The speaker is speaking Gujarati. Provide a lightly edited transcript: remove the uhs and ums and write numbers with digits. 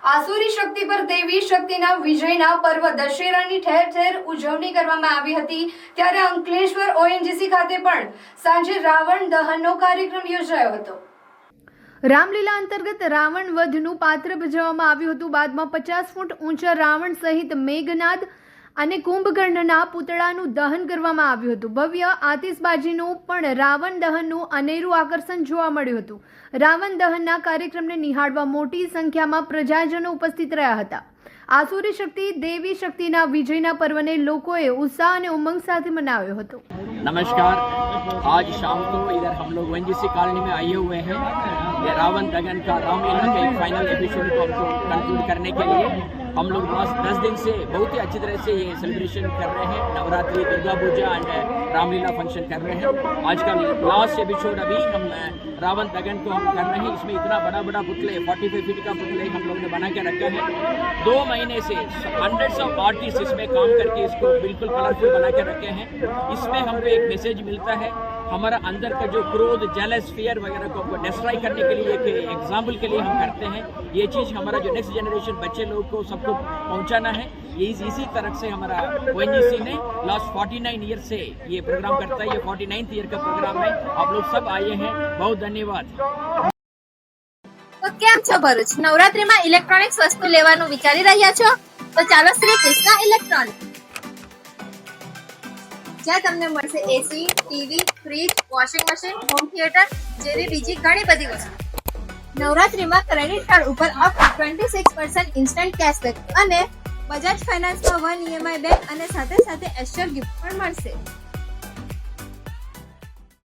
આસુરી શક્તિ પર દેવી શક્તિના વિજયના પર્વ દશેરાની ઠેર ઠેર ઉજવણી કરવામાં આવી હતી। ત્યારે અંકલેશ્વર ઓએનજીસી ખાતે પણ સાંજે રાવણ દહનનો કાર્યક્રમ યોજાયો હતો। રામલીલા અંતર્ગત રાવણ વધનું પાત્ર ભજવવામાં આવ્યું હતું। બાદમાં 50 ફૂટ ઊંચા રાવણ સહિત મેઘનાદ અને કુંભકર્ણના પૂતળાનું દહન કરવામાં આવ્યું હતું। ભવ્ય આતિશબાજીનું પણ રાવણ દહનનું અનેરું આકર્ષણ જોવા મળ્યું હતું। રાવણ દહનના કાર્યક્રમને નિહાળવા મોટી સંખ્યામાં પ્રજાજનો ઉપસ્થિત રહ્યા હતા। આસુરી શક્તિ देवी शक्तिના વિજયના પર્વને લોકોએ उत्साह અને ઉમંગ સાથે મનાવ્યો હતો। नमस्कार, आज शाम को इधर हम लोग ओएनजीसी कॉलोनी में आए हुए हैं। ये रावण दहन का रामलीला के एक फाइनल एपिसोड को हमको कंक्लूड करने के लिए हम लोग लास्ट 10 दिन से बहुत ही अच्छी तरह से ये सेलिब्रेशन कर रहे हैं। नवरात्रि, दुर्गा पूजा एंड रामलीला फंक्शन कर रहे हैं। आज का लास्ट एपिसोड अभी हम रावण दहन को हम कर रहे हैं। इसमें इतना बड़ा बड़ा पुतले 45 फीट का पुतले हम लोग ने बना के रखा है। 2 महीने से हंड्रेड्स ऑफ आर्टिस्ट इसमें काम करके इसको बिल्कुल कलरफुल बना के रखे हैं। इसमें हमको एक मैसेज मिलता है, हमारा अंदर का जो क्रोध, जेलस, फियर वगैरह को डिस्ट्रॉय करने के लिए एक एग्जाम्पल के लिए हम करते हैं। ये चीज़ हमारा जो नेक्स्ट जनरेशन बच्चे लोग को सबको पहुंचाना है। ये इसी तरह से हमारा ओएनजीसी ने लास्ट 49 ईयर से ये प्रोग्राम करता है। ये 49th ईयर का प्रोग्राम है। आप लोग सब आए हैं, बहुत धन्यवाद। તો કેમ છો ભરૂચ? નવરાત્રીમાં ઇલેક્ટ્રોનિક્સ વસ્તુ લેવાનું વિચારી રહ્યા છો? તો ચાલો શ્રી કૃષ્ણ ઇલેક્ટ્રોનિક, જ્યાં તમને મળશે AC, TV, fridge, washing machine, home theatre જેવી બીજી ઘણી બધી વસ્તુ। નવરાત્રીમાં ક્રેડિટ કાર્ડ ઉપર અપ ટુ 26% ઇન્સ્ટન્ટ કેશબેક અને બજાજ ફાઇનાન્સમાં 1 EMI બેક અને સાથે સાથે એશ્યોર ગિફ્ટ પણ મળશે।